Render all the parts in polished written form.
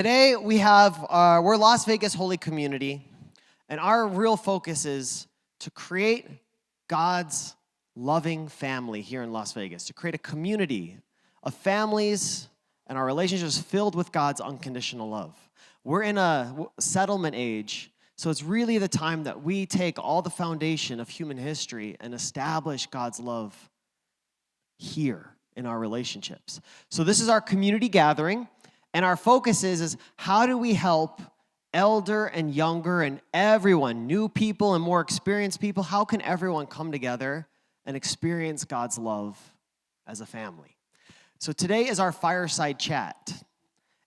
Today we're Las Vegas Holy Community, and our real focus is to create God's loving family here in Las Vegas, to create a community of families and our relationships filled with God's unconditional love. We're in a settlement age, so it's really the time that we take all the foundation of human history and establish God's love here in our relationships. So this is our community gathering. And our focus is how do we help elder and younger and everyone, new people and more experienced people, how can everyone come together and experience God's love as a family? So today is our fireside chat.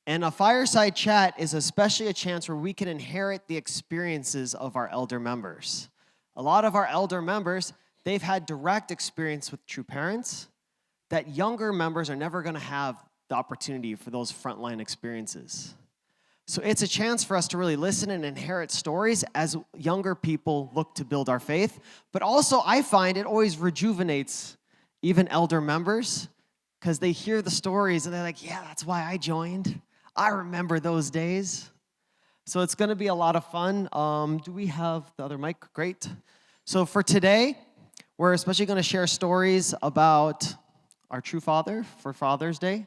And a fireside chat is especially a chance where we can inherit the experiences of our elder members. A lot of our elder members, they've had direct experience with true parents that younger members are never going to have the opportunity for those frontline experiences. So it's a chance for us to really listen and inherit stories as younger people look to build our faith. But also, I find it always rejuvenates even elder members because they hear the stories and they're like, yeah, that's why I joined. I remember those days. So it's going to be a lot of fun. Do we have the other mic? Great. So for today, we're especially going to share stories about our true father for Father's Day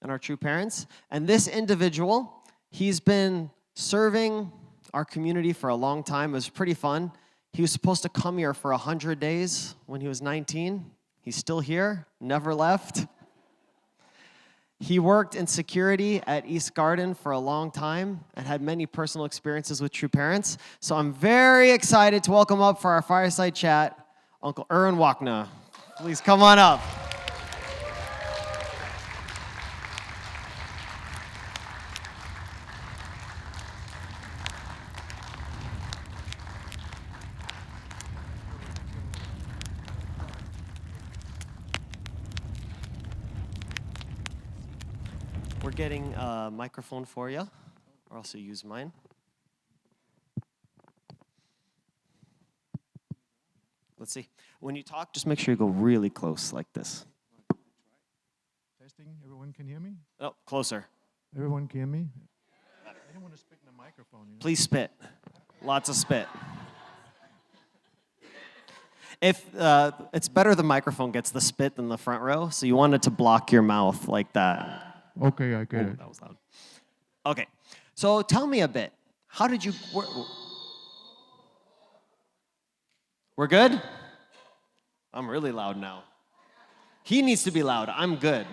and our true parents. And this individual, he's been serving our community for a long time. It was pretty fun. He was supposed to come here for 100 days when he was 19. He's still here, never left. He worked in security at East Garden for a long time and had many personal experiences with true parents. So I'm very excited to welcome up for our fireside chat, Uncle Erwin Wachna. Please come on up. We're getting a microphone for you, or else you use mine. Let's see. When you talk, just make sure you go really close like this. Testing, everyone can hear me? Oh, closer. Everyone can hear me? I don't want to spit in the microphone. You know? Please spit. Lots of spit. If it's better the microphone gets the spit than the front row, so you want it to block your mouth like that. Okay, I get it. That was loud. Okay, so tell me a bit. How did you... We're good? I'm really loud now. He needs to be loud. I'm good.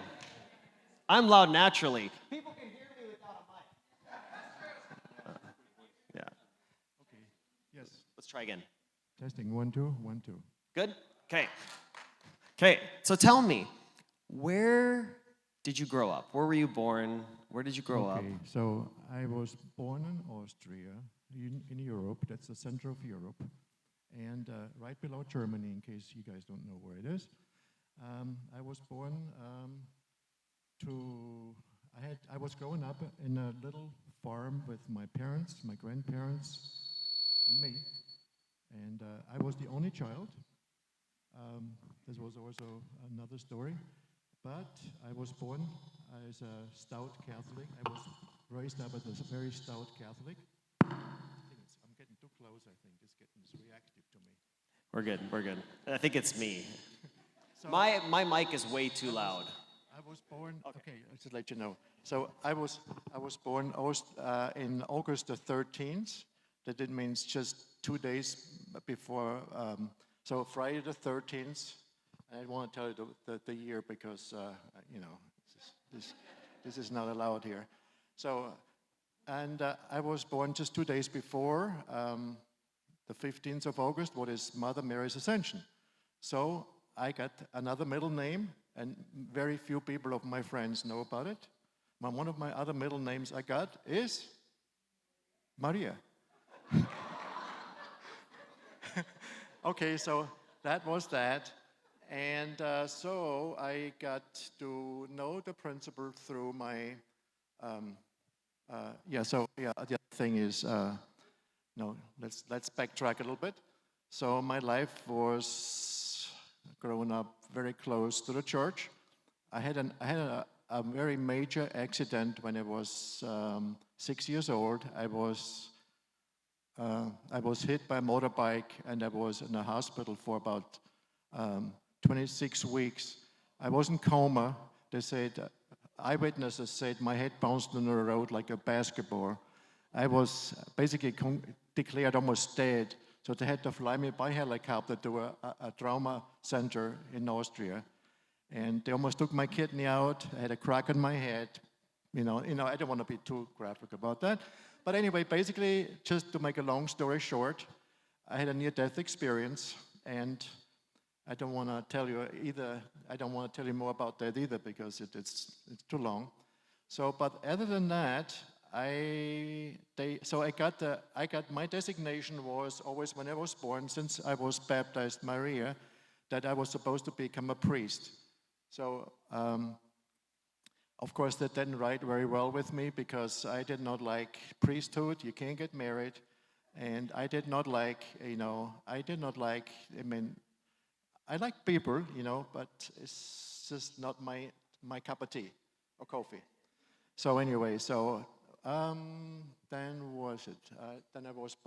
I'm loud naturally. People can hear me without a mic. Yeah. Okay, yes. Let's try again. Testing, 1, 2, 1, 2. Good? Okay, so tell me, where did you grow up? Where were you born? Where did you grow up? Okay, so I was born in Austria, in Europe. That's the center of Europe. And right below Germany, in case you guys don't know where it is. I was born I was growing up in a little farm with my parents, my grandparents, and me. And I was the only child. This was also another story. But I was born as a stout Catholic. I was raised up as a very stout Catholic. I'm getting too close, I think. It's reactive to me. We're good. I think it's me. So my mic is way too loud. I was born, okay, I'll just let you know. So I was born in August the 13th. That means just 2 days before, so Friday the 13th. I don't want to tell you the year because, this is not allowed here. So, and I was born just 2 days before the 15th of August, what is Mother Mary's Ascension. So I got another middle name, and very few people of my friends know about it. One of my other middle names I got is Maria. Okay, so that was that. And so I got to know the principal through my, the other thing is, let's backtrack a little bit. So my life was growing up very close to the church. I had a very major accident when I was 6 years old, I was hit by a motorbike and I was in a hospital for about 26 weeks. I was in coma. They said, eyewitnesses said my head bounced on the road like a basketball. I was basically declared almost dead. So they had to fly me by helicopter to a trauma center in Austria. And they almost took my kidney out. I had a crack on my head. I don't want to be too graphic about that. But anyway, basically, just to make a long story short, I had a near-death experience, and I don't want to tell you either. I don't want to tell you more about that either because it's too long. So, but other than that, I got my designation was always when I was born, since I was baptized Maria, that I was supposed to become a priest. So. Of course, that didn't write very well with me because I did not like priesthood. You can't get married. And I did not like, I mean, I like people, but it's just not my cup of tea or coffee. So anyway, then was it? Then I was,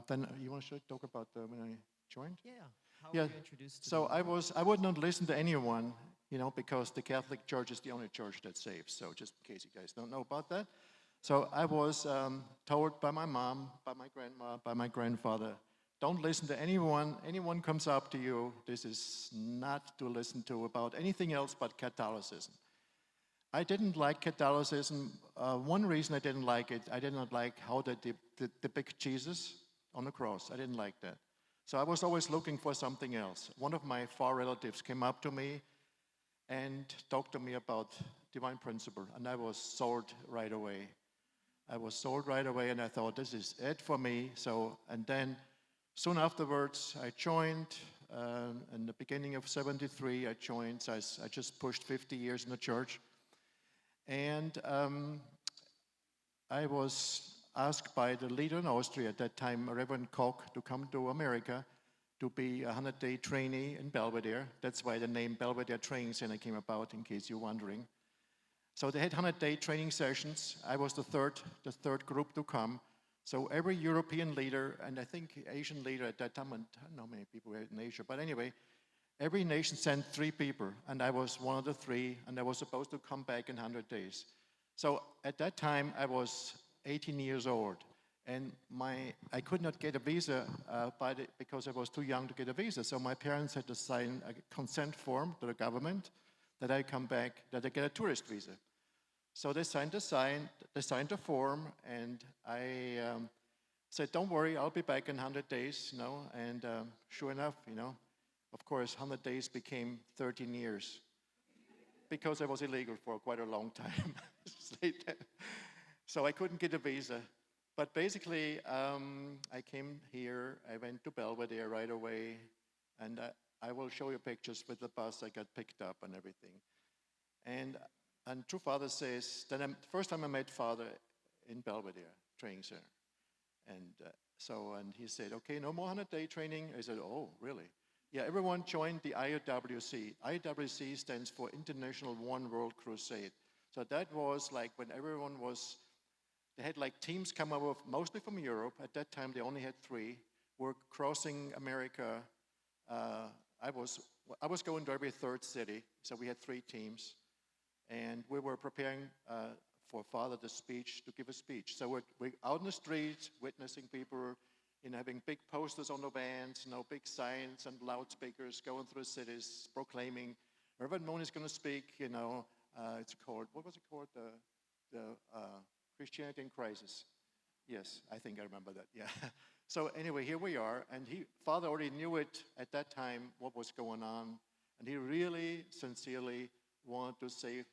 then you want to talk about when I joined? Yeah. How Yeah. were you introduced to So I would not listen to anyone, because the Catholic Church is the only church that saves. So just in case you guys don't know about that. So I was told by my mom, by my grandma, by my grandfather, don't listen to anyone. Anyone comes up to you, this is not to listen to about anything else but Catholicism. I didn't like Catholicism. One reason I didn't like it, I did not like how they depict Jesus on the cross. I didn't like that. So I was always looking for something else. One of my far relatives came up to me and talked to me about divine principle, and I was sold right away. And I thought, this is it for me. So, and then soon afterwards, I joined. In the beginning of '73, I joined. So I just pushed 50 years in the church. And I was asked by the leader in Austria at that time, Reverend Koch, to come to America to be a 100-day trainee in Belvedere. That's why the name Belvedere Training Center came about, in case you're wondering. So they had 100-day training sessions. I was the third group to come. So every European leader, and I think Asian leader at that time, and I don't know how many people were in Asia, but anyway, every nation sent 3 people, and I was one of the 3, and I was supposed to come back in 100 days. So at that time, I was 18 years old, and I could not get a visa because I was too young to get a visa. So my parents had to sign a consent form to the government that I come back, that I get a tourist visa. So they signed the form, and I said, don't worry, I'll be back in 100 days, and sure enough, of course, 100 days became 13 years because I was illegal for quite a long time. So I couldn't get a visa. But basically, I came here, I went to Belvedere right away, and I will show you pictures with the bus. I got picked up and everything. And True Father says, the first time I met Father in Belvedere Training Center. And he said, okay, no more 100-day training. I said, oh, really? Yeah, everyone joined the IWC. IWC stands for International One World Crusade. So that was like when everyone was, they had like teams come over, mostly from Europe. At that time, they only had 3. Were crossing America. I was going to every 3rd city, so we had 3 teams. And we were preparing for Father to give a speech. So we're out in the streets, witnessing people, having big posters on the vans, big signs and loudspeakers going through cities, proclaiming, Erwin is going to speak, it's called, what was it called? The Christianity in Crisis. Yes, I think I remember that, yeah. So anyway, here we are, and Father already knew it at that time, what was going on, and he really, sincerely wanted to save,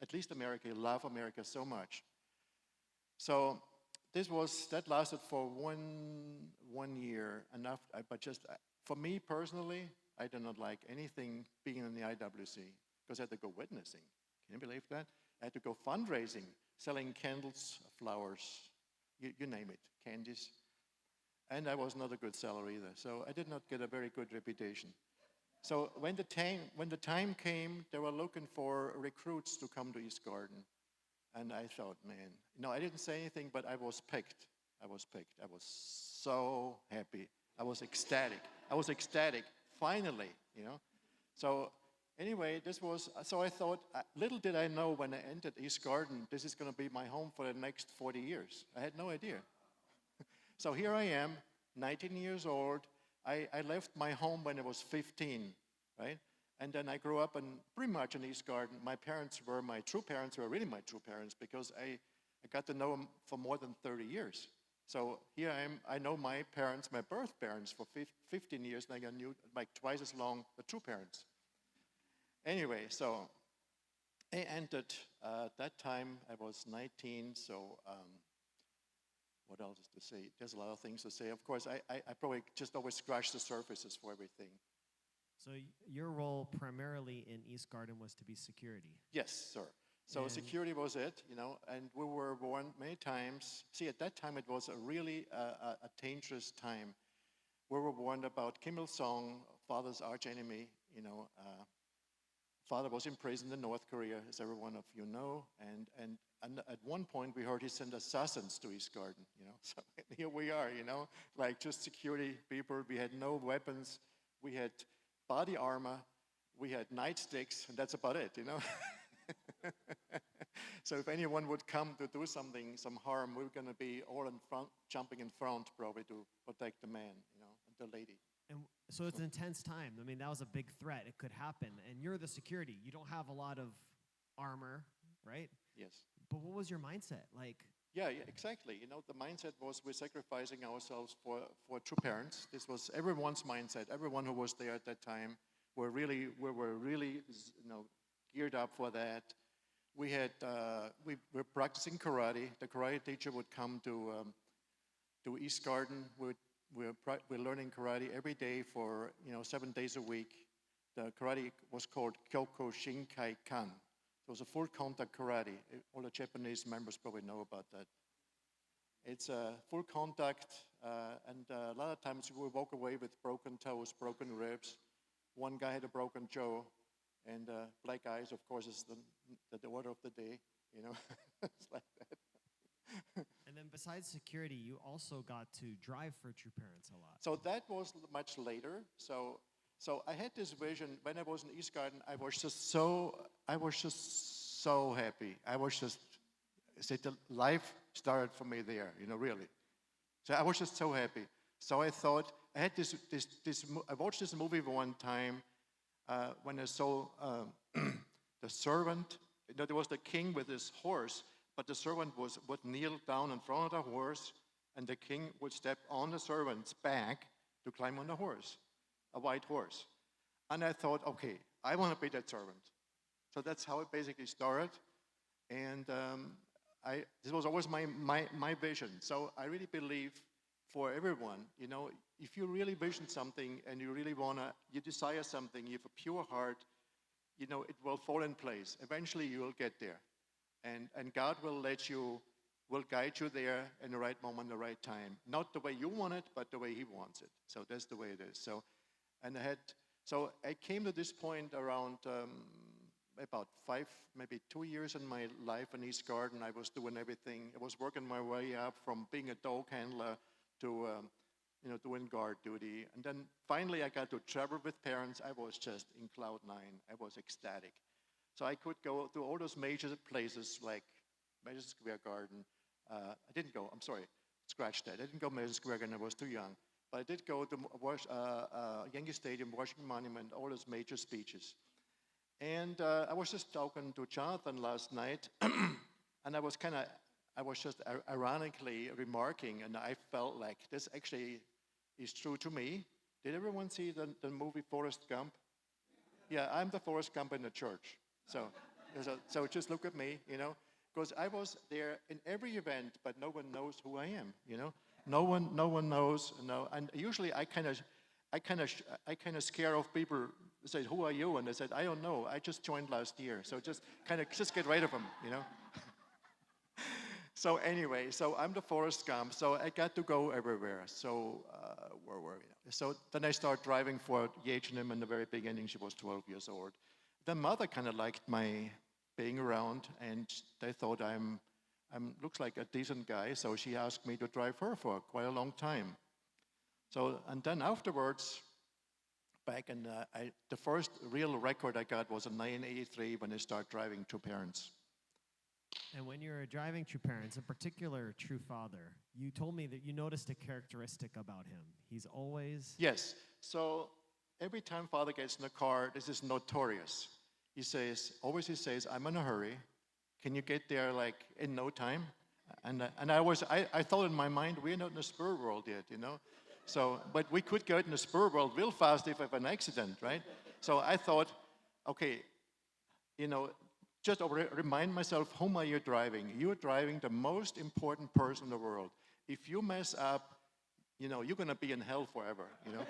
at least America. He loved America so much. So that lasted for one year, but just for me personally, I did not like anything being in the IWC because I had to go witnessing. Can you believe that? I had to go fundraising, selling candles, flowers, you name it, candies. And I was not a good seller either, so I did not get a very good reputation. So when the time came, they were looking for recruits to come to East Garden. And I thought, man, no, I didn't say anything, but I was picked. I was picked. I was so happy. I was ecstatic. I was ecstatic, finally, you know. So anyway, so I thought, little did I know when I entered East Garden, this is going to be my home for the next 40 years. I had no idea. So here I am, 19 years old. I left my home when I was 15, right? And then I grew up pretty much in East Garden. My true parents were really my true parents because I got to know them for more than 30 years. So here I am, I know my parents, my birth parents for 15 years, and I knew like twice as long the true parents. Anyway, so I entered, that time I was 19, so what else is to say? There's a lot of things to say. Of course, I probably just always scratch the surfaces for everything. So your role primarily in East Garden was to be security. Yes, sir. So And- security was it, and we were warned many times. See, at that time it was a really a dangerous time. We were warned about Kim Il-sung, father's archenemy. Father was imprisoned in North Korea, as every one of you know, and at one point we heard he sent assassins to East Garden. So here we are, like just security people. We had no weapons. We had body armor. We had nightsticks, and that's about it, So if anyone would come to do something, some harm, we were going to be all in front, jumping in front probably to protect the man, and the lady. And so it's an intense time. I mean, that was a big threat. It could happen. And you're the security. You don't have a lot of armor, right? Yes. But what was your mindset? Like, Yeah, exactly. The mindset was we're sacrificing ourselves for true parents. This was everyone's mindset. Everyone who was there at that time we were really geared up for that. We were practicing karate. The karate teacher would come to East Garden. We're learning karate every day for 7 days a week. The karate was called Kyoko Shinkai Kan. So it was a full contact karate. All the Japanese members probably know about that. It's a full contact, and a lot of times we walk away with broken toes, broken ribs. One guy had a broken jaw, and black eyes, of course, is the order of the day. It's like that. and then besides security, you also got to drive for True Parents a lot. So that was much later. So I had this vision when I was in East Garden. I was just so happy. The life started for me there. Really. So I was just so happy. So I thought I watched this movie one time when I saw the servant. There was the king with his horse, but the servant would kneel down in front of the horse, and the king would step on the servant's back to climb on the horse, a white horse. And I thought, okay, I want to be that servant. So that's how it basically started. And this was always my vision. So I really believe for everyone, if you really vision something and you really you desire something, you have a pure heart, it will fall in place. Eventually you will get there. And God will guide you there in the right moment, the right time. Not the way you want it, but the way He wants it. So that's the way it is. So I came to this point around about 5, maybe 2 years in my life in East Garden. I was doing everything. I was working my way up from being a dog handler to doing guard duty. And then finally I got to travel with parents. I was just in cloud 9. I was ecstatic. So I could go to all those major places like Madison Square Garden. I didn't go, I'm sorry, scratch that. I didn't go to Madison Square Garden, I was too young. But I did go to Yankee Stadium, Washington Monument, all those major speeches. And I was just talking to Jonathan last night, and I was just ironically remarking, and I felt like this actually is true to me. Did everyone see the movie Forrest Gump? Yeah, I'm the Forrest Gump in the church. So just look at me, because I was there in every event, but no one knows who I am, No one knows, and usually I kind of scare off people. Say, who are you? And they said, I don't know. I just joined last year, so just get rid of them, So anyway, so I'm the Forrest Gump. So I got to go everywhere. So where were we? So then I started driving for H&M in the very beginning. She was 12 years old. The mother kind of liked my being around, and they thought I'm looks like a decent guy, so she asked me to drive her for quite a long time. So, and then afterwards, back in, the first real record I got was in 1983 when I started driving Two Parents. And when you're driving True Parents, in particular True Father, you told me that you noticed a characteristic about him. He's always... Yes, so every time Father gets in the car, this is notorious. He says, I'm in a hurry. Can you get there like in no time? And I thought in my mind, we're not in the spur world yet, you know? So, but we could go in the spur world real fast if I have an accident, right? So I thought, okay, you know, just remind myself, whom are you driving? You're driving the most important person in the world. If you mess up, you know, you're gonna be in hell forever, you know?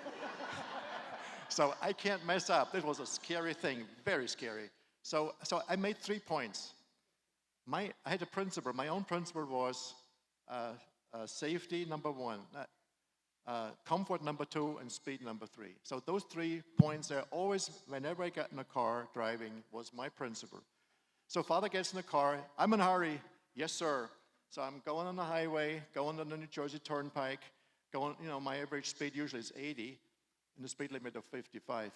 So I can't mess up. This was a scary thing, very scary. So I made 3 points. I had a principle. My own principle was safety, number 1, comfort, number 2, and speed, number 3. So those 3 points are always, whenever I got in a car driving, was my principle. So Father gets in the car. I'm in a hurry. Yes, sir. So I'm going on the highway, going on the New Jersey Turnpike, going, you know, my average speed usually is 80, and the speed limit of 55.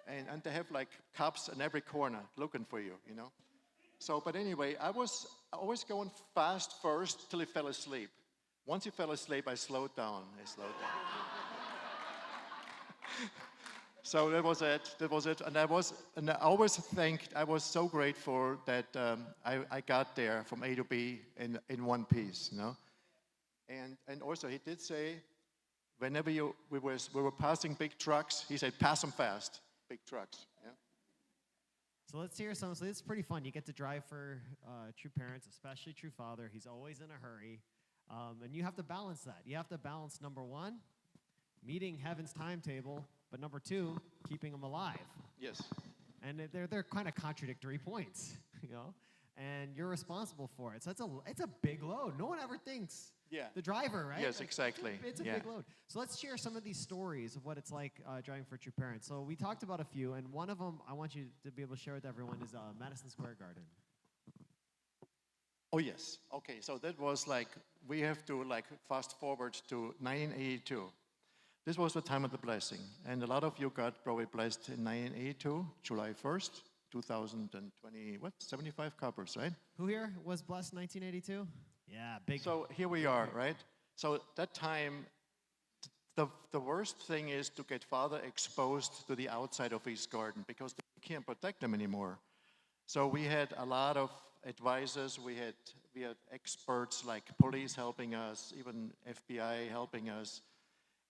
And they have like cops in every corner looking for you, you know. So, but anyway, I was always going fast first till he fell asleep. Once he fell asleep, I slowed down. So that was it. And I always think, I was so grateful that I got there from A to B in one piece, you know. And also he did say, whenever we were passing big trucks, he said, pass them fast, big trucks. Yeah. So let's hear some. So it's pretty fun. You get to drive for True Parents, especially True Father. He's always in a hurry. And you have to balance that. You have to balance, number 1, meeting heaven's timetable, but number 2, keeping him alive. Yes. And they're kind of contradictory points, you know? And you're responsible for it. So it's a big load. No one ever thinks. Yeah. The driver, right? Yes, exactly. It's a big load. So let's share some of these stories of what it's like driving for True Parents. So we talked about a few, and one of them I want you to be able to share with everyone is Madison Square Garden. Oh, yes. Okay, so that was like, we have to like fast forward to 1982. This was the time of the blessing, and a lot of you got probably blessed in 1982, July 1st, 2020, 75 couples, right? Who here was blessed in 1982? Yeah, big. So here we are, right? So that time, the worst thing is to get Father exposed to the outside of his garden because we can't protect him anymore. So we had a lot of advisors, we had experts like police helping us, even FBI helping us.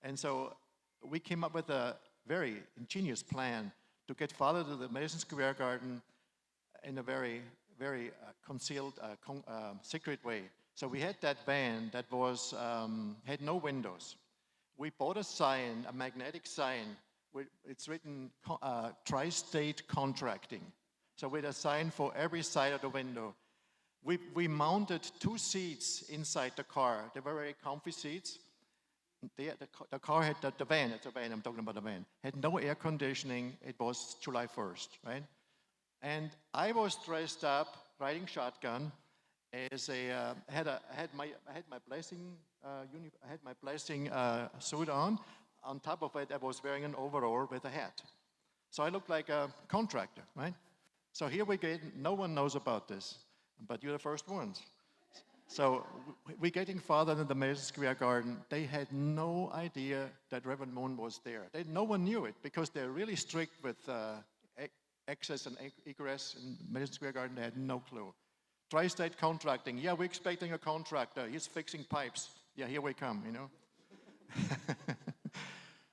And so we came up with a very ingenious plan to get Father to the Madison Square Garden in a very, very concealed, secret way. So we had that van that was had no windows. We bought a sign, a magnetic sign. It's written Tri-State Contracting. So we had a sign for every side of the window. We mounted 2 seats inside the car. They were very comfy seats. The car had, the van, I'm talking about the van, had no air conditioning. It was July 1st, right? And I was dressed up, riding shotgun, as I had my blessing suit on. On top of it, I was wearing an overall with a hat. So I looked like a contractor, right? So here we get, no one knows about this, but you're the first ones. So we're getting Father in the Madison Square Garden. They had no idea that Reverend Moon was there. No one knew it because they're really strict with access and egress in Madison Square Garden. They had no clue. Tri-State Contracting. Yeah, we're expecting a contractor. He's fixing pipes. Yeah, here we come, you know.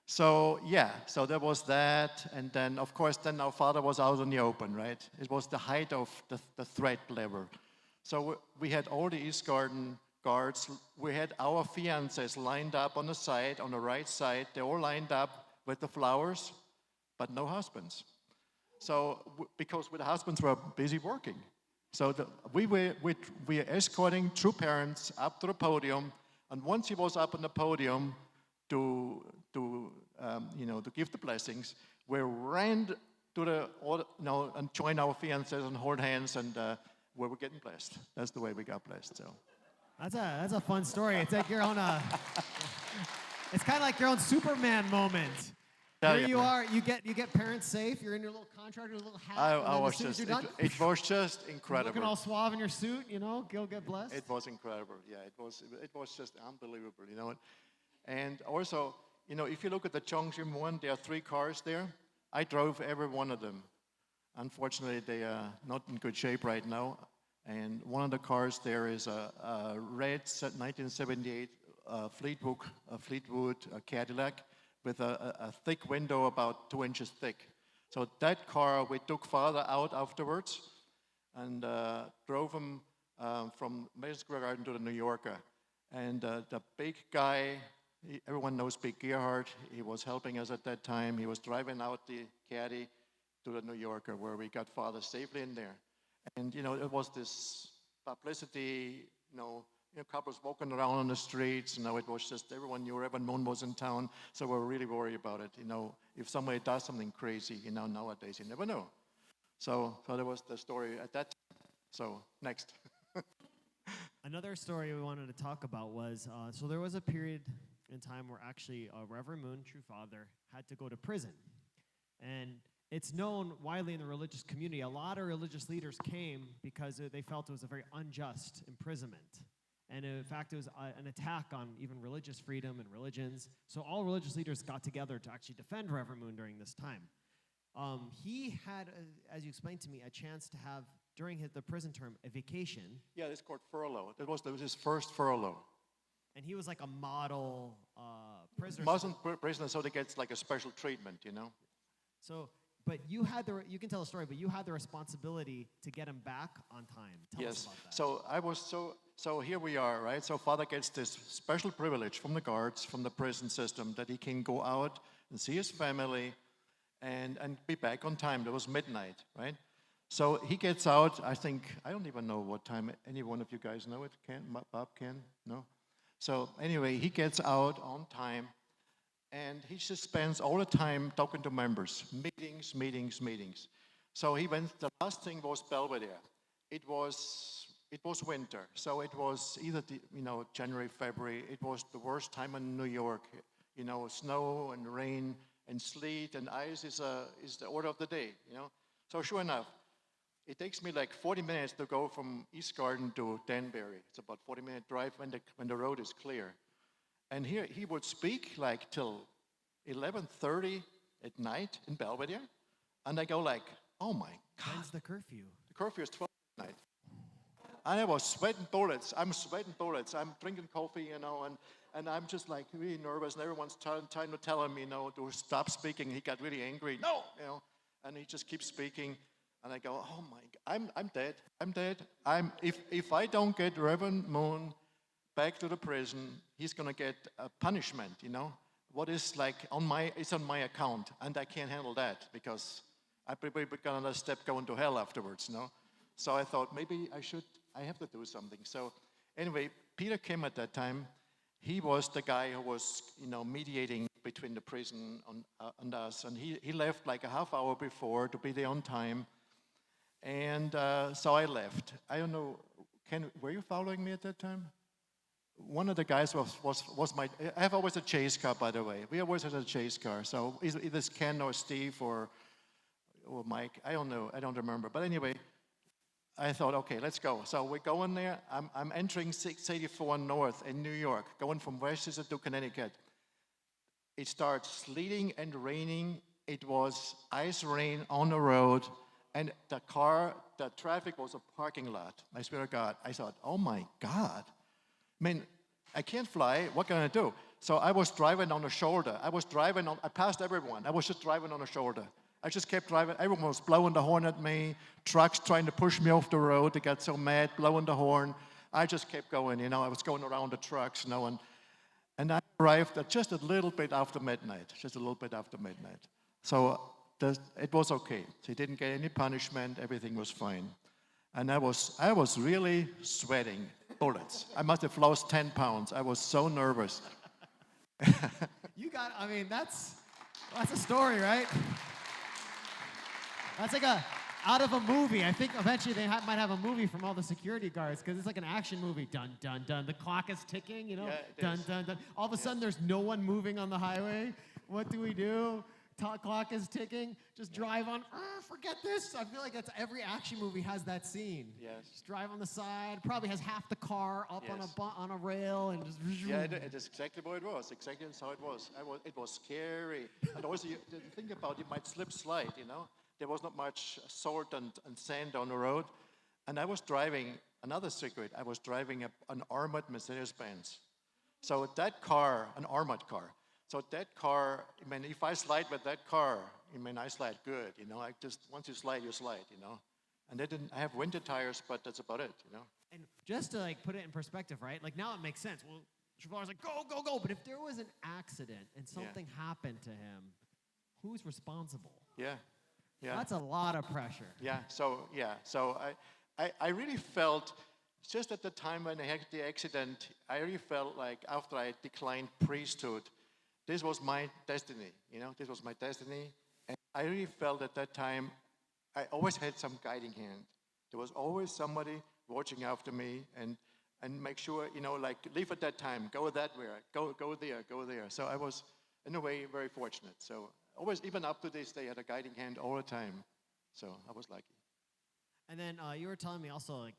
So yeah, so there was that, and then of course, then our Father was out in the open, right? It was the height of the threat level. So we had all the East Garden guards. We had our fiancés lined up on the side, on the right side. They all lined up with the flowers, but no husbands. So because the husbands were busy working. So we were escorting True Parents up to the podium, and once he was up on the podium to give the blessings, we ran and join our fiancés and hold hands, and we were getting blessed. That's the way we got blessed. So That's a fun story. It's like your own. It's kind of like your own Superman moment. Yeah, Here yeah. you are. You get parents safe. You're in your little contract, your little hat. And I then was as soon as just, you're done, it was just looking incredible. all suave in your suit. Go get blessed. It was incredible. Yeah, it was just unbelievable. And also, if you look at the Chongqing one, there are 3 cars there. I drove every one of them. Unfortunately, they are not in good shape right now. And one of the cars there is a red 1978 Fleetwood Cadillac with a thick window about 2 inches thick. So that car we took father out afterwards and drove him from Madison Square Garden to the New Yorker. And the big guy, everyone knows Big Gerhard, he was helping us at that time. He was driving out the caddy to the New Yorker where we got father safely in there. And, it was this publicity, couples walking around on the streets. It was just everyone knew Erwin was in town. So we were really worried about it. If somebody does something crazy, nowadays you never know. So that was the story at that time. So next. Another story we wanted to talk about was so there was a period in time where actually Reverend Moon, true father, had to go to prison. And it's known widely in the religious community. A lot of religious leaders came because they felt it was a very unjust imprisonment. And in fact, it was an attack on even religious freedom and religions. So all religious leaders got together to actually defend Reverend Moon during this time. He had, as you explained to me, a chance to have, during the prison term, a vacation. Yeah, it's called furlough. That was his first furlough. And he was like a model prisoner. Muslim prisoner, so they get like a special treatment, So, but you can tell a story, but you had the responsibility to get him back on time. Tell us about that. So here we are, right? So father gets this special privilege from the guards, from the prison system, that he can go out and see his family and be back on time. That was midnight, right? So he gets out, I don't even know what time. Any one of you guys know it? Bob can? No? So anyway, he gets out on time, and he just spends all the time talking to members, meetings. So he went, the last thing was Belvedere. It was winter, so it was either January, February. It was the worst time in New York. Snow and rain and sleet and ice is the order of the day. So sure enough, it takes me like 40 minutes to go from East Garden to Danbury. It's about 40-minute drive when the road is clear. And here he would speak like till 11:30 at night in Belvedere, and I go like, oh my God. When's the curfew? The curfew is 12 at night. And I was sweating bullets. I'm sweating bullets. I'm drinking coffee, and I'm just like really nervous, and everyone's trying to tell him, to stop speaking. He got really angry. No, and he just keeps speaking. And I go, oh my God, I'm dead. I'm dead. If I don't get Reverend Moon back to the prison, he's gonna get a punishment. What is like it's on my account, and I can't handle that because I probably gonna step going to hell afterwards. So I thought maybe I have to do something. So anyway, Peter came at that time. He was the guy who was mediating between the prison and us, and he left like a half hour before to be there on time. And so I left. I don't know, were you following me at that time? One of the guys was my, I have always a chase car, by the way. We always had a chase car. So either Ken or Steve or Mike, I don't know, I don't remember. But anyway, I thought, okay, let's go. So we're going there. I'm entering 684 North in New York, going from Westchester to Connecticut. It starts sleeting and raining. It was ice rain on the road. And the traffic was a parking lot. I swear to God. I thought, oh my God. I can't fly. What can I do? So I was driving on the shoulder. I passed everyone. I was just driving on the shoulder. I just kept driving. Everyone was blowing the horn at me. Trucks trying to push me off the road. They got so mad, blowing the horn. I just kept going, I was going around the trucks, and I arrived at just a little bit after midnight. So it was okay. He didn't get any punishment. Everything was fine. And I was really sweating bullets. I must have lost 10 pounds. I was so nervous. That's a story, right? That's like out of a movie. I think eventually they might have a movie from all the security guards because it's like an action movie. Dun, dun, dun. The clock is ticking, you know? Yeah, it dun, is. dun, dun. All of a sudden there's no one moving on the highway. What do we do? Clock is ticking. Just drive on. Forget this. I feel like that's every action movie has that scene. Yes. Just drive on the side. Probably has half the car up Yes. on a rail and just. Yeah, it is exactly what it was. Exactly that's how it was. It was scary. And also, the thing about it might slide, you know. There was not much salt and sand on the road. And I was driving, another secret, I was driving an armored Mercedes-Benz. So that car, an armored car. So that car, I mean, if I slide with that car, I mean, I slide good, you know. I just, once you slide, you know. And I have winter tires, but that's about it, you know. And just to like put it in perspective, right? Like now it makes sense. Well, Trevor's like, go, go, go. But if there was an accident and something happened to him, who's responsible? Yeah. Yeah. That's a lot of pressure. So I really felt, just at the time when I had the accident, I really felt like after I declined priesthood, this was my destiny, you know, this was my destiny. And I really felt at that time, I always had some guiding hand. There was always somebody watching after me and make sure, you know, like leave at that time, go that way, go there. So I was, in a way, very fortunate. So always, even up to this day, I had a guiding hand all the time. So I was lucky. And then you were telling me also, like,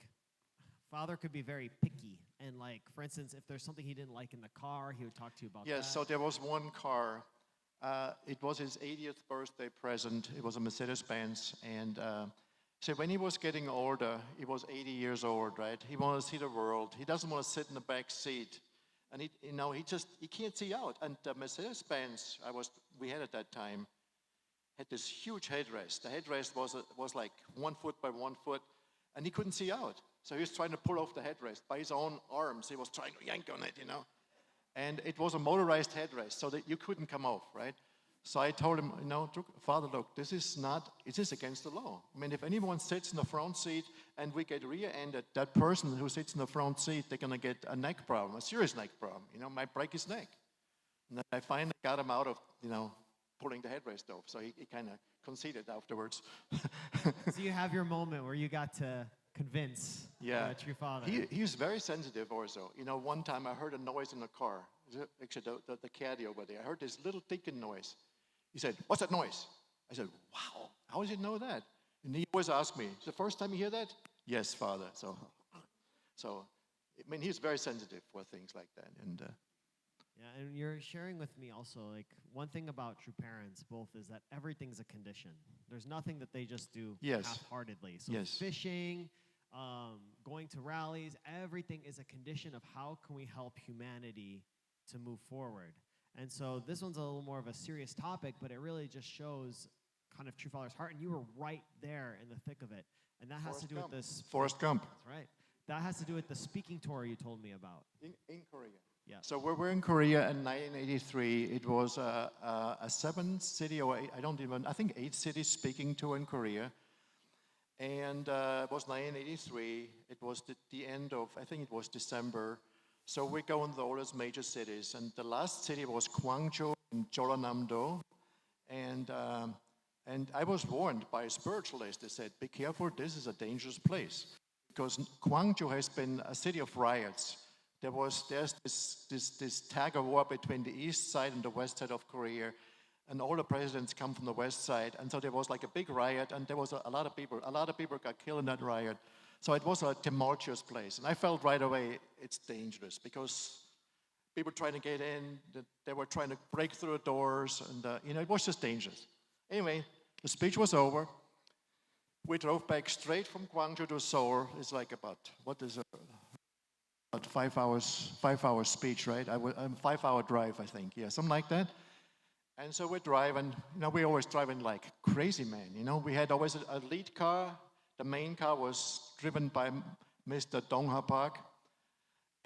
Father could be very picky. And, like, for instance, if there's something he didn't like in the car, he would talk to you about that. Yes, so there was one car. It was his 80th birthday present. It was a Mercedes-Benz. And so when he was getting older, he was 80 years old, right? He wanted to see the world. He doesn't want to sit in the back seat. And he can't see out. And the Mercedes-Benz we had at that time had this huge headrest. The headrest was like 1 foot by 1 foot, and he couldn't see out. So he was trying to pull off the headrest by his own arms. He was trying to yank on it, you know. And it was a motorized headrest, so that you couldn't come off, right? So I told him, you know, Father, look, it is against the law. I mean, if anyone sits in the front seat and we get rear-ended, that person who sits in the front seat, they're going to get a neck problem, a serious neck problem, you know, might break his neck. And then I finally got him out of, you know, pulling the headrest off. So he kind of conceded afterwards. So you have your moment where you got to convince your father. He's very sensitive also. You know, one time I heard a noise in the car. Actually, the caddy over there. I heard this little ticking noise. He said, "What's that noise?" I said, "Wow, how does he know that?" And he always asks me, "It's the first time you hear that?" "Yes, Father." So I mean, he's very sensitive for things like that. And and you're sharing with me also, like, one thing about true parents both is that everything's a condition. There's nothing that they just do half-heartedly. So fishing, going to rallies, everything is a condition of how can we help humanity to move forward. And so this one's a little more of a serious topic, but it really just shows kind of True Father's heart, and you were right there in the thick of it. And that has to do with this. Forrest Gump. That's right. That has to do with the speaking tour you told me about. In Korea. Yeah. So we were in Korea in 1983. It was a 7-city, or I think 8 cities speaking tour in Korea. And it was 1983. It was the end of, I think it was December. So we go into all those major cities. And the last city was Gwangju in Jeollanam-do. And I was warned by a spiritualist. They said, "Be careful, this is a dangerous place." Because Gwangju has been a city of riots. There's this tug of war between the east side and the west side of Korea, and all the presidents come from the west side, and so there was like a big riot, and there was a lot of people got killed in that riot. So it was a tumultuous place, and I felt right away it's dangerous because people trying to get in, they were trying to break through the doors, and it was just dangerous. Anyway, the speech was over. We drove back straight from Gwangju to Seoul. It's like about 5 hours speech, right? 5-hour drive, I think. Yeah, something like that. And so we're driving. We always driving like crazy, man. We had always a lead car. The main car was driven by Mr. Dongha Park,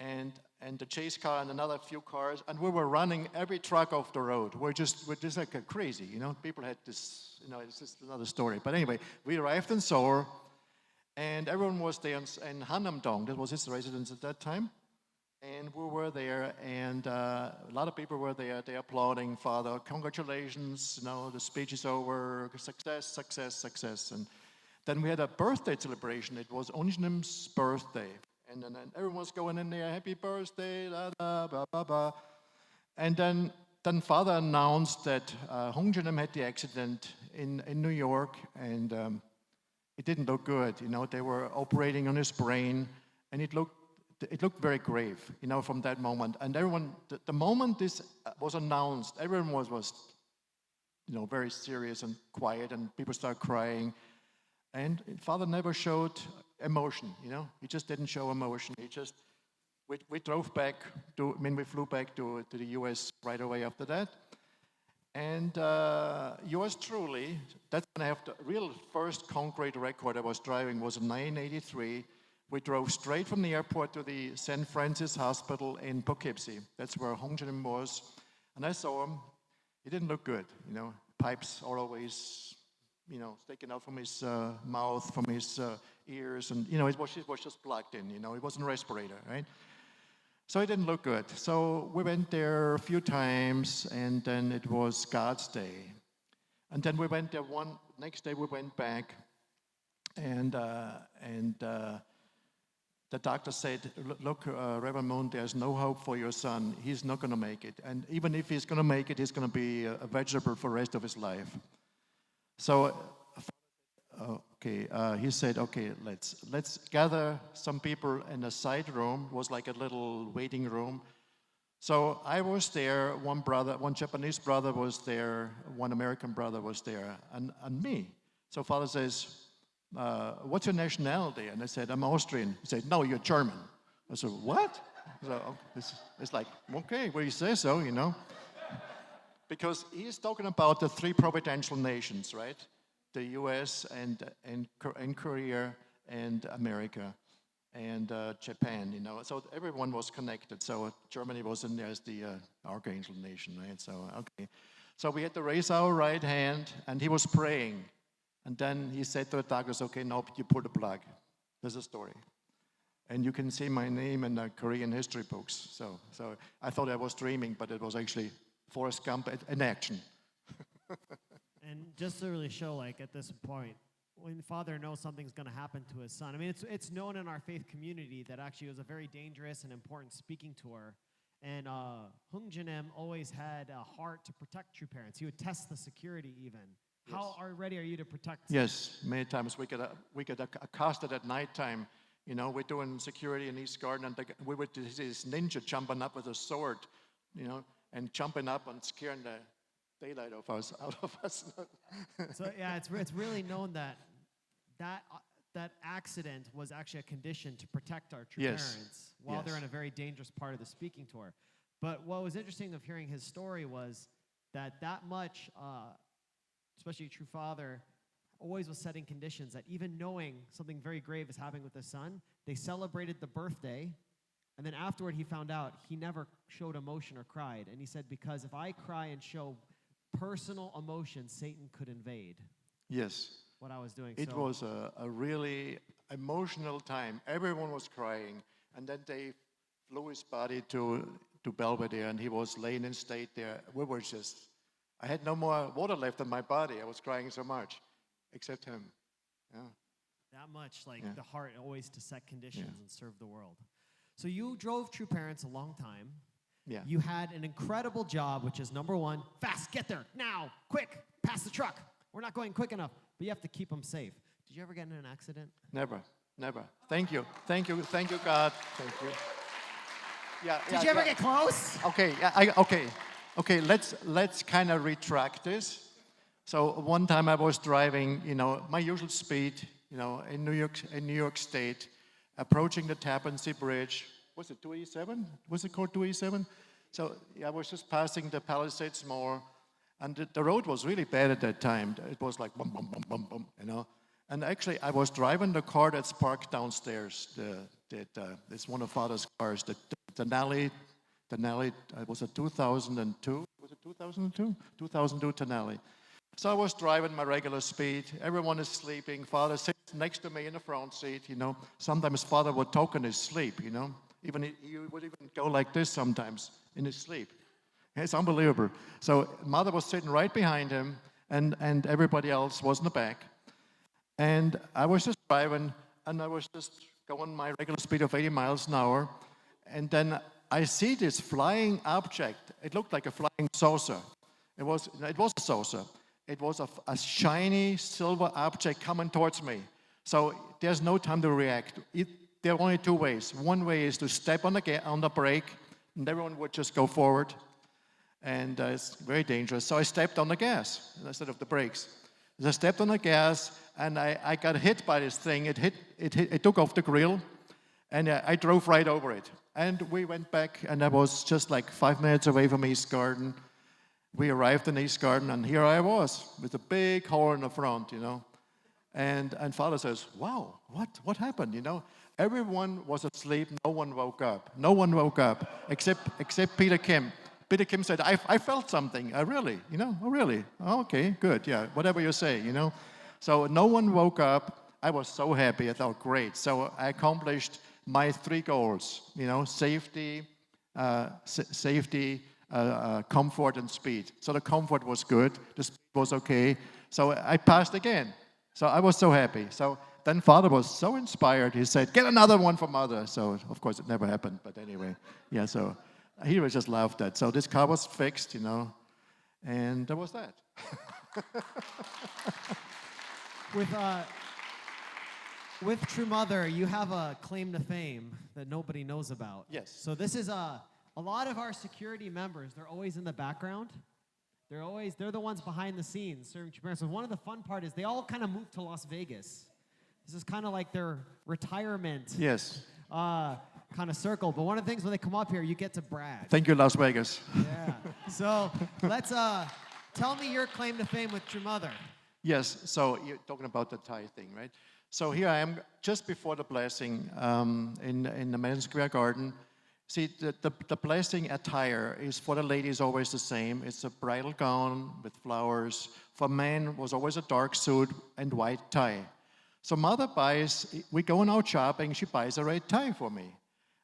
and the chase car and another few cars. And we were running every truck off the road. We're just like crazy. People had this. It's just another story. But anyway, we arrived in Seoul. And everyone was there in Hanamdong. That was his residence at that time. And we were there, and a lot of people were there. They applauding, Father, congratulations, the speech is over, success, success, success. And then we had a birthday celebration. It was Onjinim's birthday. And then everyone was going in there, happy birthday, da da, blah, blah, blah. And then Father announced that Hongjinim had the accident in New York, and it didn't look good. They were operating on his brain, and it looked very grave, from that moment. And everyone, the moment this was announced, everyone was very serious and quiet, and people started crying. And Father never showed emotion, He just didn't show emotion. We drove back we flew back to the US right away after that. And yours truly, that's when I have the real first concrete record I was driving was in 1983. We drove straight from the airport to the St. Francis Hospital in Poughkeepsie. That's where Hongjinim was. And I saw him. He didn't look good, Pipes are always, sticking out from his mouth, from his ears. And, it was just plugged in, It wasn't a respirator, right? So it didn't look good. So we went there a few times, and then it was God's Day. And then we went there next day we went back, and the doctor said, look, Reverend Moon, there's no hope for your son. He's not going to make it. And even if he's going to make it, he's going to be a vegetable for the rest of his life. So, he said, okay, let's gather some people in a side room. It was like a little waiting room. So I was there, one Japanese brother was there, one American brother was there, and me. So Father says, what's your nationality? And I said, I'm Austrian. He said, no, you're German. I said, what? So it's like, okay, well, you say so, Because he's talking about the three providential nations, right? The US and Korea and America and Japan, So everyone was connected. So Germany was in there as the archangel nation, right? So, okay. So we had to raise our right hand, and he was praying. And then he said to the doctors, okay, now you pull the plug. There's a story. And you can see my name in the Korean history books. So I thought I was dreaming, but it was actually Forrest Gump in action. And just to really show, at this point, when Father knows something's going to happen to his son, it's known in our faith community that actually it was a very dangerous and important speaking tour. And Hongjinim always had a heart to protect true parents. He would test the security even. Yes. How ready are you to protect? Yes, many times we get accosted at nighttime. We're doing security in East Garden, and we would see this ninja jumping up with a sword, and jumping up and scaring the daylight out of us. So yeah, it's really known that accident was actually a condition to protect our true parents while they're in a very dangerous part of the speaking tour. But what was interesting of hearing his story was that much, especially true father, always was setting conditions that even knowing something very grave is happening with his son, they celebrated the birthday. And then afterward, he found out he never showed emotion or cried. And he said, because if I cry and show personal emotion, Satan could invade. Yes. What I was doing. It was a really emotional time. Everyone was crying. And then they flew his body to Belvedere, and he was laying in state there. I had no more water left in my body. I was crying so much, except him. Yeah. That much, the heart always to set conditions and serve the world. So you drove True Parents a long time. Yeah. You had an incredible job, which is number one, fast, get there, now, quick, pass the truck. We're not going quick enough, but you have to keep them safe. Did you ever get in an accident? Never. Thank you, God. Thank you. Yeah. Did you ever get close? Okay. Okay. Let's kind of retract this. So one time I was driving, my usual speed, in New York State, approaching the Tappan Zee Bridge. Was it 287? Was it called 287? So I was just passing the Palisades Mall, and the road was really bad at that time. It was like bum, bum, bum, bum, bum, And actually, I was driving the car that's parked downstairs. It's one of Father's cars. The Denali, it was a 2002. Was it 2002? 2002 Denali. So I was driving my regular speed. Everyone is sleeping. Father sits next to me in the front seat, Sometimes Father would talk in his sleep, He would even go like this sometimes in his sleep. It's unbelievable. So mother was sitting right behind him, and everybody else was in the back. And I was just driving, and I was just going my regular speed of 80 miles an hour. And then I see this flying object. It looked like a flying saucer. It was a saucer. It was a shiny silver object coming towards me. So there's no time to react. There are only two ways. One way is to step on the brake, and everyone would just go forward. And it's very dangerous. So I stepped on the gas instead of the brakes. I stepped on the gas, and I got hit by this thing. It took off the grill, and I drove right over it. And we went back, and I was just like 5 minutes away from East Garden. We arrived in East Garden, and here I was with a big hole in the front, And Father says, "Wow, what happened?" Everyone was asleep. No one woke up. No one woke up except Peter Kim. Peter Kim said, I felt something. Really? Oh, really? Oh, okay, good. Yeah, whatever you say, So no one woke up. I was so happy. I thought, great. So I accomplished my 3 goals, safety, comfort, and speed. So the comfort was good. The speed was okay. So I passed again. So I was so happy. So then Father was so inspired. He said, "Get another one for Mother." So, of course, it never happened. But anyway, yeah, so he was just laughed at. So this car was fixed, and that was that. With True Mother, you have a claim to fame that nobody knows about. Yes. So this is a lot of our security members. They're always in the background. They're the ones behind the scenes serving True Parents. So one of the fun part is they all kind of moved to Las Vegas. This is kind of like their retirement. Yes. Kind of circle. But one of the things when they come up here, you get to brag. Thank you, Las Vegas. Yeah. So let's tell me your claim to fame with True Mother. Yes. So you're talking about the Thai thing, right? So here I am just before the blessing in the Madison Square Garden. See, the blessing attire is for the ladies always the same. It's a bridal gown with flowers. For men was always a dark suit and white tie. So Mother we're going out shopping, she buys a red tie for me.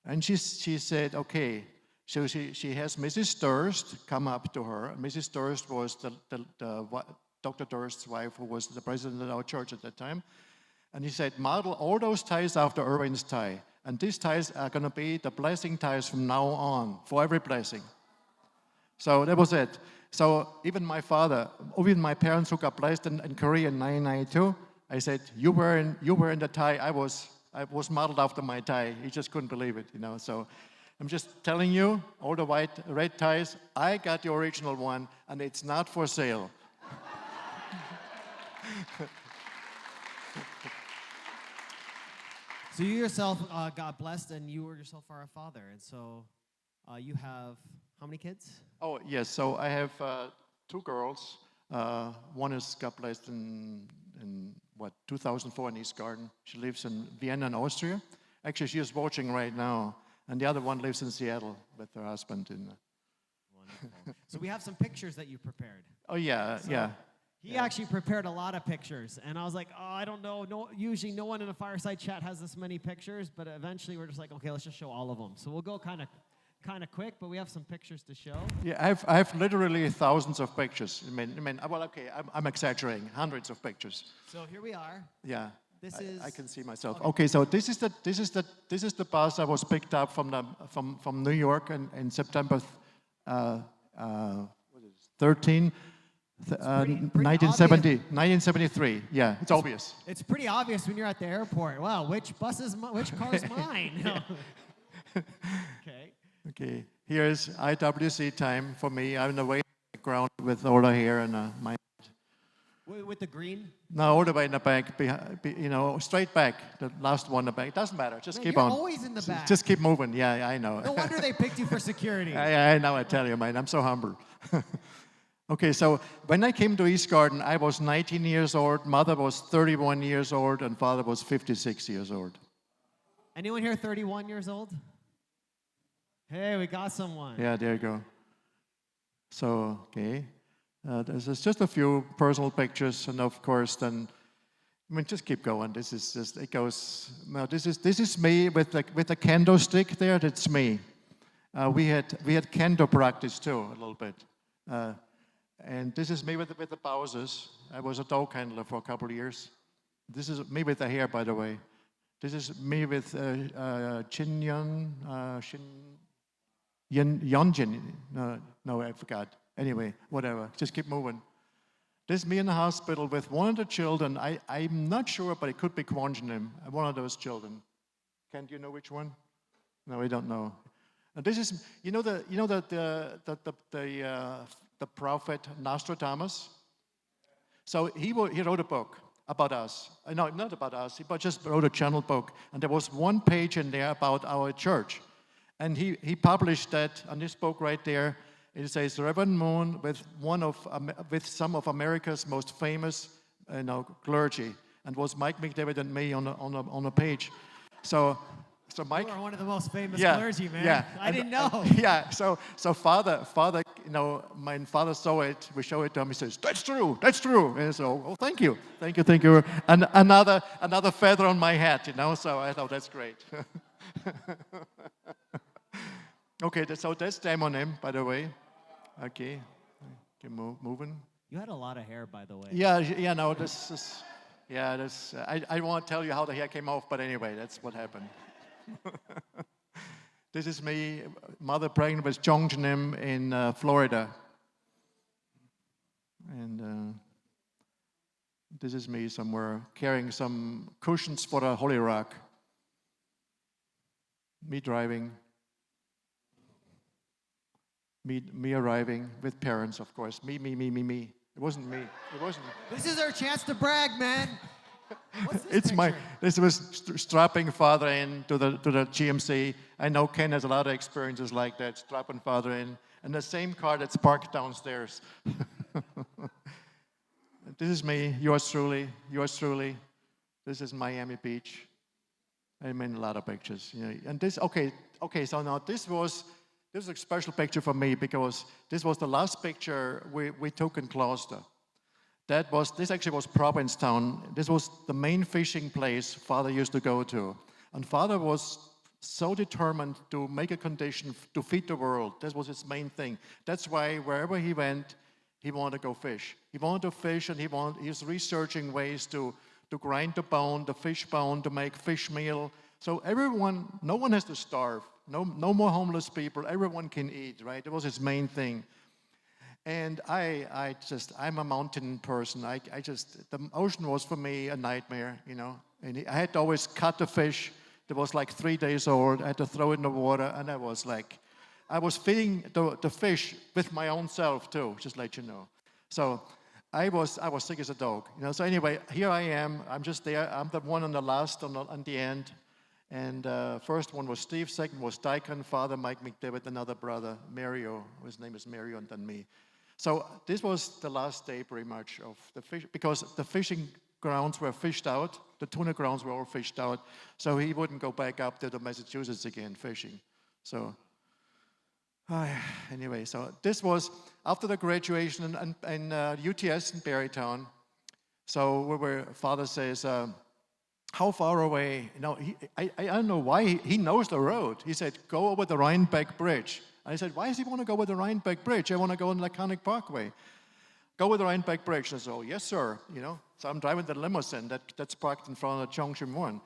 And she said, okay. So she has Mrs. Durst come up to her. Mrs. Durst was Dr. Durst's wife, who was the president of our church at that time. And he said, model all those ties after Erwin's tie. And these ties are going to be the blessing ties from now on, for every blessing. So that was it. So even my parents who got blessed in Korea in 1992, I said, you were in the tie. I was modeled after my tie. He just couldn't believe it, So I'm just telling you, all the red ties, I got the original one, and it's not for sale. So you yourself got blessed, and you yourself are a father. And so you have how many kids? Oh, yes. So I have 2 girls. One is got blessed in 2004 in East Garden. She lives in Vienna, in Austria. Actually, she is watching right now. And the other one lives in Seattle with her husband. Wonderful. So we have some pictures that you prepared. Oh, yeah, yeah. He actually prepared a lot of pictures, and I was like, oh, I don't know. Usually no one in a Fireside chat has this many pictures, but eventually we're just like, okay, let's just show all of them. So we'll go kind of quick, but we have some pictures to show. Yeah, I've literally thousands of pictures. Well, okay, I'm exaggerating, hundreds of pictures. So here we are. Yeah. I can see myself. Okay, so this is the bus I was picked up from New York in September 13. 1973. Yeah, it's obvious. It's pretty obvious when you're at the airport. Wow, which car's mine? Okay. Here's IWC time for me. I'm in the way background with all the hair and my. With the green? No, all the way in the back. Straight back. The last one in the back. It doesn't matter. Just keep on. You're always in the back. Just keep moving. Yeah, I know. No wonder they picked you for security. I know. I tell you, man. I'm so humble. Okay, so when I came to East Garden, I was 19 years old, Mother was 31 years old, and Father was 56 years old. Anyone here 31 years old? Hey, we got someone. Yeah, there you go. So, okay. There's just a few personal pictures, and of course, then I mean, just keep going. This is just, it goes, no, this is me with the kendo stick there, that's me. We had kendo practice too, a little bit. And this is me with the Bowsers. I was a dog handler for a couple of years. This is me with the hair, by the way. This is me with Chin Yonjin. No, I forgot. Anyway, whatever. Just keep moving. This is me in the hospital with one of the children. I'm not sure, but it could be Kwanjinim, one of those children. Kent, you know which one? No, we don't know. And this is, the prophet Nostradamus. So he wrote a book about us. No, not about us. He just wrote a journal book, and there was one page in there about our church, and he published that on this book right there. It says Reverend Moon with some of America's most famous, clergy, and was Mike McDavid and me on a page. So Mike, you are one of the most famous clergy, man. Yeah, I didn't know. Yeah, so father, my father saw it. We show it to him. He says, "That's true. And so, oh, thank you. And another feather on my hat, So I thought that's great. Okay, so that's Daimonim, by the way. Okay, moving. You had a lot of hair, by the way. Yeah, no, this is, I won't tell you how the hair came off, but anyway, that's what happened. This is me, mother pregnant with Jongjanim in Florida. And this is me somewhere carrying some cushions for a Holy Rock. Me driving. Me arriving with parents, of course. Me. It wasn't me. This is our chance to brag, man. What's this picture? This was strapping father in to the GMC. I know Ken has a lot of experiences like that, strapping father in. And the same car that's parked downstairs. This is me, yours truly. This is Miami Beach. I mean, a lot of pictures. And this, okay, so now this was a special picture for me because this was the last picture we took in Gloucester. This actually was Provincetown. This was the main fishing place Father used to go to. And Father was so determined to make a condition to feed the world. That was his main thing. That's why wherever he went, he wanted to go fish. He wanted to fish, and he was researching ways to grind the bone, the fish bone, to make fish meal. So no one has to starve. No more homeless people. Everyone can eat, right? That was his main thing. And I'm a mountain person. The ocean was for me a nightmare, And I had to always cut the fish that was like 3 days old. I had to throw it in the water, and I was feeding the fish with my own self too, just to let you know. So I was sick as a dog, So anyway, here I am. I'm just there. I'm the one on the last, on the end. And first one was Steve. Second was Daikon, Father Mike McDavid, another brother, Mario. His name is Mario, and then me. So this was the last day pretty much of the fish, because the fishing grounds were fished out. The tuna grounds were all fished out. So he wouldn't go back up to the Massachusetts again fishing. So anyway, so this was after the graduation in UTS in Barrytown. So Father says, how far away? I don't know why he knows the road. He said, go over the Rhinebeck Bridge. And I said, why does he want to go over the Rhinebeck Bridge? I want to go on the Laconic Parkway. Go with the Rhinebeck Bridge. And I said, oh, yes, sir. So I'm driving the limousine that's parked in front of the Chongqing One.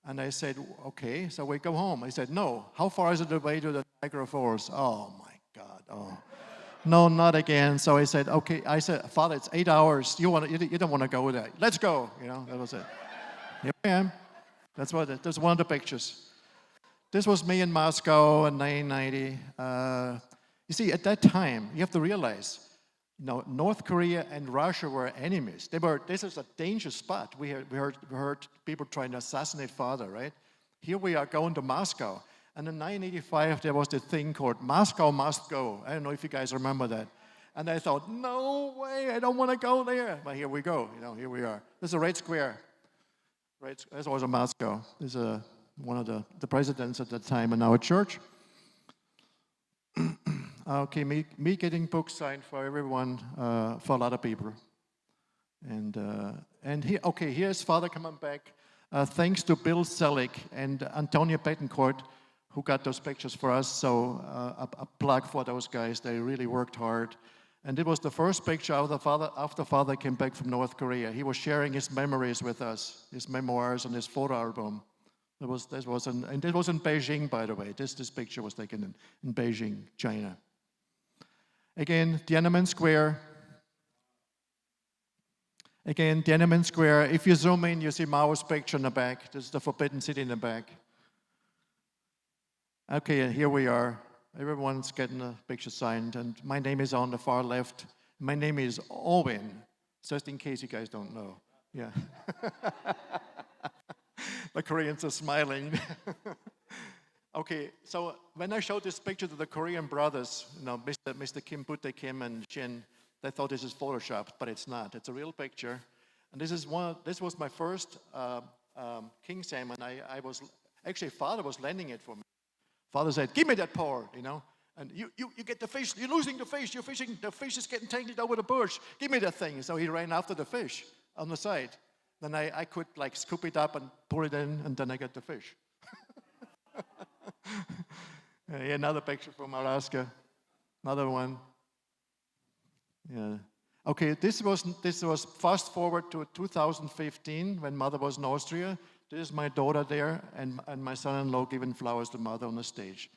And I said, okay, so we go home. He said, no. How far is it away to the Niagara Falls? Oh, my God. Oh. No, not again. So I said, okay. I said, Father, it's 8 hours. You don't want to go there. Let's go. That was it. Here I am. That's one of the pictures. This was me in Moscow in 1990. You see, at that time, you have to realize, North Korea and Russia were enemies. This is a dangerous spot. We heard people trying to assassinate Father, right? Here we are going to Moscow. And in 1985, there was this thing called Moscow Must Go. I don't know if you guys remember that. And I thought, no way, I don't want to go there. But here we go. Here we are. This is a Red Square. Right, this was in Moscow. This is one of the presidents at that time in our church. Okay, me getting books signed for everyone, for a lot of people. And here, okay, here's Father coming back. Thanks to Bill Selleck and Antonia Betancourt, who got those pictures for us. So a plug for those guys. They really worked hard. And it was the first picture after Father came back from North Korea. He was sharing his memories with us, his memoirs and his photo album. And it was in Beijing, by the way. This picture was taken in Beijing, China. Again, Tiananmen Square. Again, Tiananmen Square. If you zoom in, you see Mao's picture in the back. This is the Forbidden City in the back. Okay, and here we are. Everyone's getting a picture signed, and my name is on the far left. My name is Erwin, just in case you guys don't know. Yeah. The Koreans are smiling. Okay, so when I showed this picture to the Korean brothers, Mr. Kim Pute Kim and Shin, they thought this is photoshopped, but it's not. It's a real picture, and this was my first king salmon. Actually Father was lending it for me. Father said, "Give me that paw, and you get the fish. You're losing the fish. You're fishing. The fish is getting tangled over the bush. Give me that thing." So he ran after the fish on the side. Then I could scoop it up and pull it in, and then I got the fish. Another picture from Alaska. Another one. Yeah. Okay, this was fast forward to 2015 when Mother was in Austria. This is my daughter there, and my son-in-law giving flowers to Mother on the stage.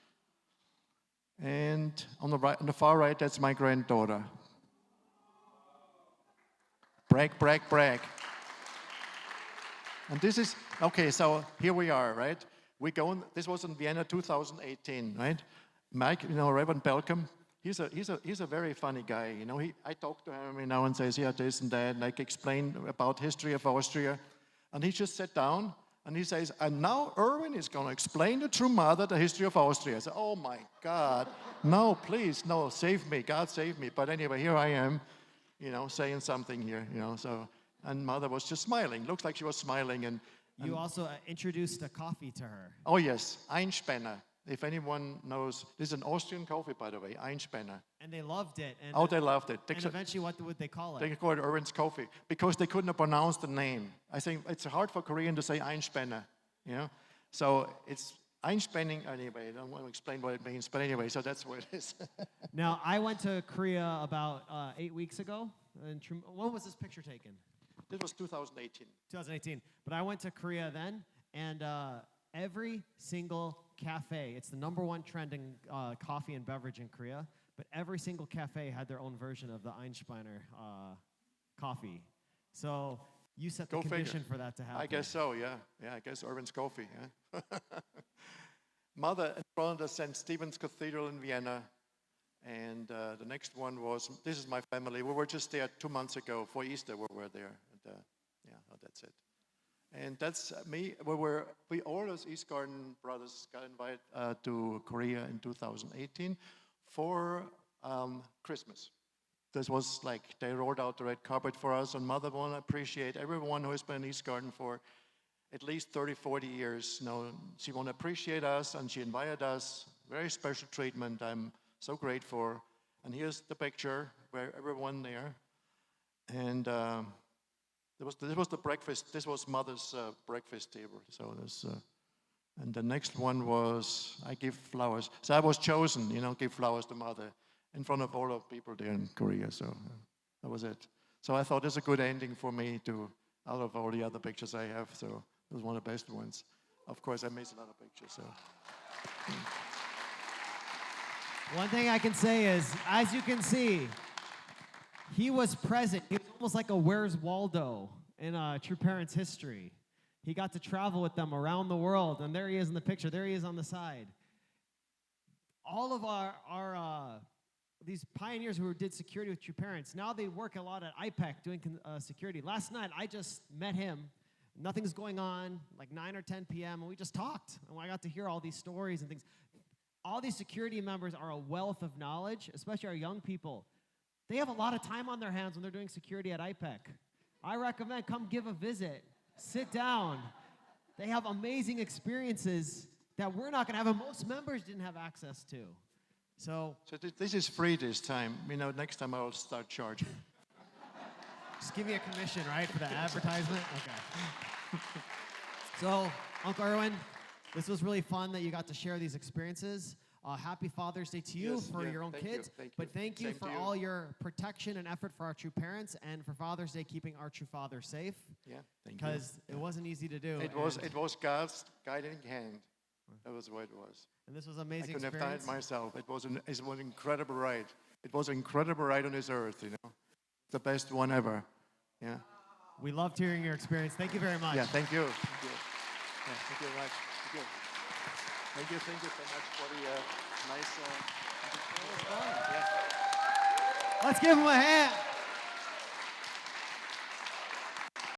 And on the far right, that's my granddaughter. Brag, brag, brag. And this is, okay, so here we are, right? This was in Vienna 2018, right? Mike, Reverend Belcom, he's a very funny guy. I talk to him every now and says, yeah, this and that, and I explain about history of Austria. And he just sat down and he says, and now Erwin is going to explain the true mother, the history of Austria. I said, oh my God, no, please, no, save me, God save me. But anyway, here I am, saying something here, so, and Mother was just smiling. Looks like she was smiling. And you also introduced a coffee to her. Oh yes, Einspanner. If anyone knows, this is an Austrian coffee, by the way, Einspanner. And they loved it. And they loved it. And eventually, what would they call it? They called it Erwin's coffee because they couldn't pronounce the name. I think it's hard for Korean to say Einspanner, So it's Einspanning, anyway, I don't want to explain what it means, but anyway, so that's what it is. Now, I went to Korea about 8 weeks ago. When was this picture taken? This was 2018. 2018. But I went to Korea then, and every single cafe, it's the #1 trending coffee and beverage in Korea, but every single cafe had their own version of the Einspanner coffee. So you set the condition for that to happen. I guess so, yeah. Yeah, I guess Erwin's coffee, yeah. Mother in front of St. Stephen's Cathedral in Vienna. And the next one was, this is my family. We were just there 2 months ago for Easter. We were there. And, that's it. And that's me. We all as East Garden brothers got invited to Korea in 2018 for Christmas. This was they rolled out the red carpet for us. And Mother want to appreciate everyone who has been in East Garden for at least 30, 40 years. She want to appreciate us, and she invited us. Very special treatment. I'm so grateful. And here's the picture where everyone there. And this was the breakfast. This was Mother's breakfast table. So and the next one was I give flowers. So I was chosen, give flowers to Mother in front of all the people there in Korea. So that was it. So I thought it's a good ending for me out of all the other pictures I have. So it was one of the best ones. Of course, I missed a lot of pictures. So. One thing I can say is, as you can see, he was present. He was almost like a Where's Waldo in True Parents history. He got to travel with them around the world, and there he is in the picture. There he is on the side. All of our these pioneers who did security with True Parents, now they work a lot at IPEC doing security. Last night, I just met him. Nothing's going on, 9 or 10 p.m., and we just talked. And I got to hear all these stories and things. All these security members are a wealth of knowledge, especially our young people. They have a lot of time on their hands when they're doing security at IPEC. I recommend come give a visit, sit down. They have amazing experiences that we're not going to have, and most members didn't have access to. So this is free this time. Next time I'll start charging. Just give me a commission, right, for the advertisement? Okay. So, Uncle Erwin, this was really fun that you got to share these experiences. Happy Father's Day to you Yes, for yeah, your own thank kids. you, But thank you Same for to you. all your protection and effort for our true parents, and for Father's Day keeping our true father safe. Yeah, thank you. Because it wasn't easy to do. It was God's guiding hand. That was what it was. And this was an I amazing couldn't have done experience. it myself. It was an incredible ride. It was an incredible ride on this earth, you know. The best one ever. Yeah. We loved hearing your experience. Thank you very much. Yeah, thank you. Thank you. Yeah, thank you very much. Thank you. Thank you so much for the nice. Yeah. Let's give him a hand.